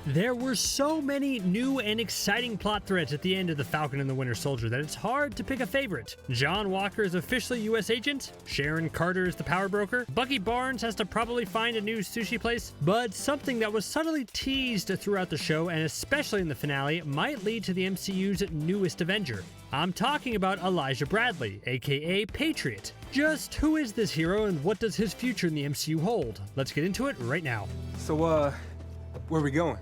There were so many new and exciting plot threads at the end of The Falcon and the Winter Soldier that it's hard to pick a favorite. John Walker is officially U.S. agent, Sharon Carter is the power broker, Bucky Barnes has to probably find a new sushi place, but something that was subtly teased throughout the show, and especially in the finale, might lead to the MCU's newest Avenger. I'm talking about Elijah Bradley, aka Patriot. Just who is this hero and what does his future in the MCU hold? Let's get into it right now. So, where are we going?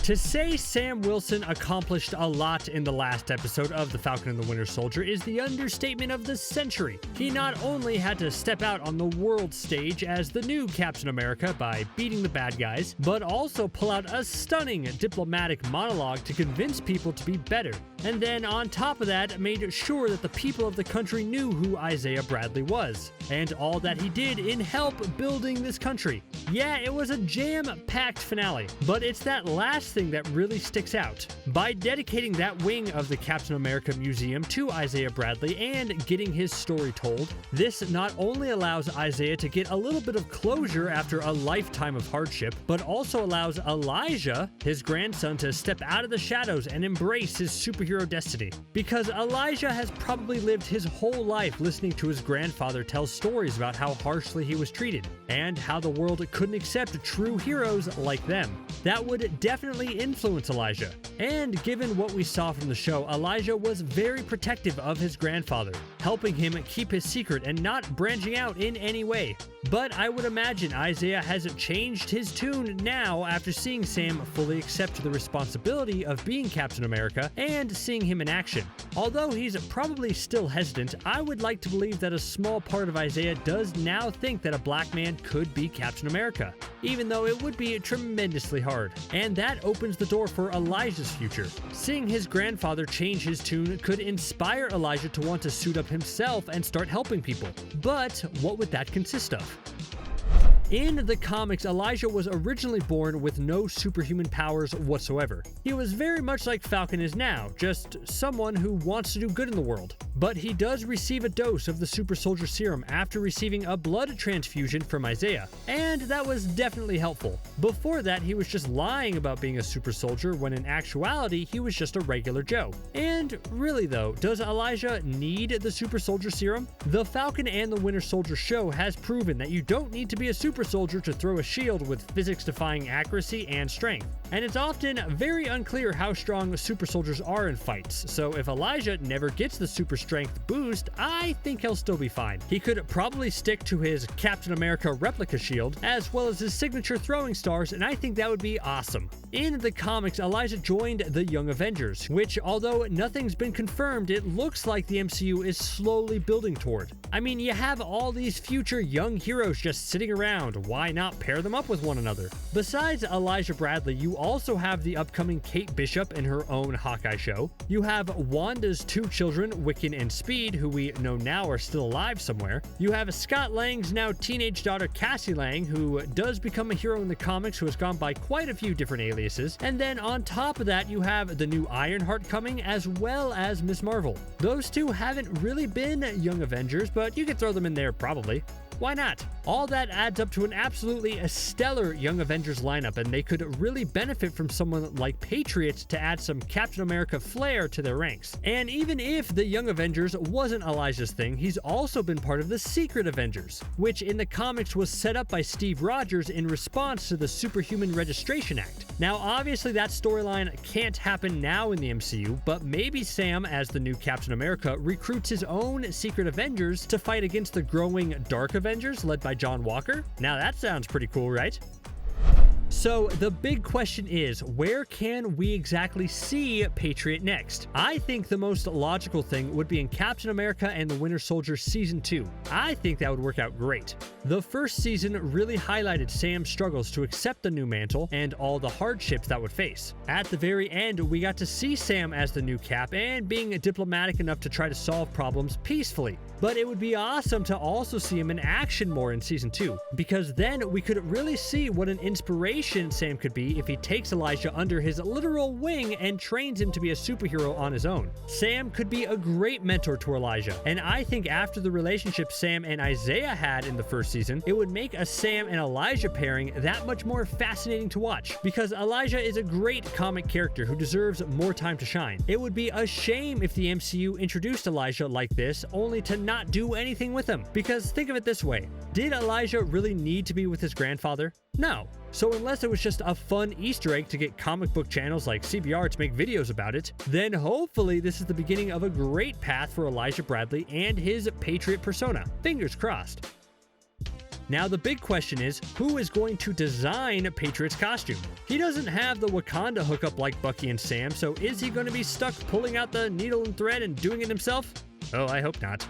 To say Sam Wilson accomplished a lot in the last episode of The Falcon and the Winter Soldier is the understatement of the century. He not only had to step out on the world stage as the new Captain America by beating the bad guys, but also pull out a stunning diplomatic monologue to convince people to be better. And then on top of that, made sure that the people of the country knew who Isaiah Bradley was, and all that he did in help building this country. Yeah, it was a jam-packed finale, but it's that last thing that really sticks out. By dedicating that wing of the Captain America Museum to Isaiah Bradley and getting his story told, this not only allows Isaiah to get a little bit of closure after a lifetime of hardship, but also allows Elijah, his grandson, to step out of the shadows and embrace his superhero destiny. Because Elijah has probably lived his whole life listening to his grandfather tell stories about how harshly he was treated, and how the world couldn't accept true heroes like them. That would definitely influence Elijah. And given what we saw from the show, Elijah was very protective of his grandfather, helping him keep his secret and not branching out in any way. But I would imagine Isaiah has changed his tune now after seeing Sam fully accept the responsibility of being Captain America and seeing him in action. Although he's probably still hesitant, I would like to believe that a small part of Isaiah does now think that a black man could be Captain America, even though it would be tremendously hard. And that opens the door for Elijah's future. Seeing his grandfather change his tune could inspire Elijah to want to suit up himself and start helping people. But what would that consist of? In the comics, Elijah was originally born with no superhuman powers whatsoever. He was very much like Falcon is now, just someone who wants to do good in the world. But he does receive a dose of the super soldier serum after receiving a blood transfusion from Isaiah, and that was definitely helpful. Before that, he was just lying about being a super soldier when in actuality, he was just a regular Joe. And really though, does Elijah need the super soldier serum? The Falcon and the Winter Soldier show has proven that you don't need to be a super soldier to throw a shield with physics-defying accuracy and strength. And it's often very unclear how strong super soldiers are in fights, so if Elijah never gets the super strength boost, I think he'll still be fine. He could probably stick to his Captain America replica shield, as well as his signature throwing stars, and I think that would be awesome. In the comics, Elijah joined the Young Avengers, which, although nothing's been confirmed, it looks like the MCU is slowly building toward. I mean, you have all these future young heroes just sitting around, why not pair them up with one another? Besides Elijah Bradley, you also have the upcoming Kate Bishop in her own Hawkeye show. You have Wanda's two children, Wiccan and Speed, who we know now are still alive somewhere. You have Scott Lang's now teenage daughter Cassie Lang, who does become a hero in the comics, who has gone by quite a few different aliases. And then on top of that, you have the new Ironheart coming, as well as Ms. Marvel. Those two haven't really been Young Avengers, but you could throw them in there probably. Why not? All that adds up to an absolutely stellar Young Avengers lineup, and they could really benefit from someone like Patriot to add some Captain America flair to their ranks. And even if the Young Avengers wasn't Elijah's thing, he's also been part of the Secret Avengers, which in the comics was set up by Steve Rogers in response to the Superhuman Registration Act. Now, obviously that storyline can't happen now in the MCU, but maybe Sam, as the new Captain America, recruits his own Secret Avengers to fight against the growing Dark Avengers led by John Walker? Now that sounds pretty cool, right? So the big question is, where can we exactly see Patriot next? I think the most logical thing would be in Captain America and the Winter Soldier Season 2. I think that would work out great. The first season really highlighted Sam's struggles to accept the new mantle and all the hardships that would face. At the very end, we got to see Sam as the new Cap and being diplomatic enough to try to solve problems peacefully. But it would be awesome to also see him in action more in Season 2, because then we could really see what an inspiration efficient Sam could be if he takes Elijah under his literal wing and trains him to be a superhero on his own. Sam could be a great mentor to Elijah, and I think after the relationship Sam and Isaiah had in the first season, it would make a Sam and Elijah pairing that much more fascinating to watch, because Elijah is a great comic character who deserves more time to shine. It would be a shame if the MCU introduced Elijah like this only to not do anything with him, because think of it this way: did Elijah really need to be with his grandfather? No. So unless it was just a fun Easter egg to get comic book channels like CBR to make videos about it, then hopefully this is the beginning of a great path for Elijah Bradley and his Patriot persona. Fingers crossed. Now the big question is, who is going to design Patriot's costume? He doesn't have the Wakanda hookup like Bucky and Sam, so is he going to be stuck pulling out the needle and thread and doing it himself? Oh, I hope not.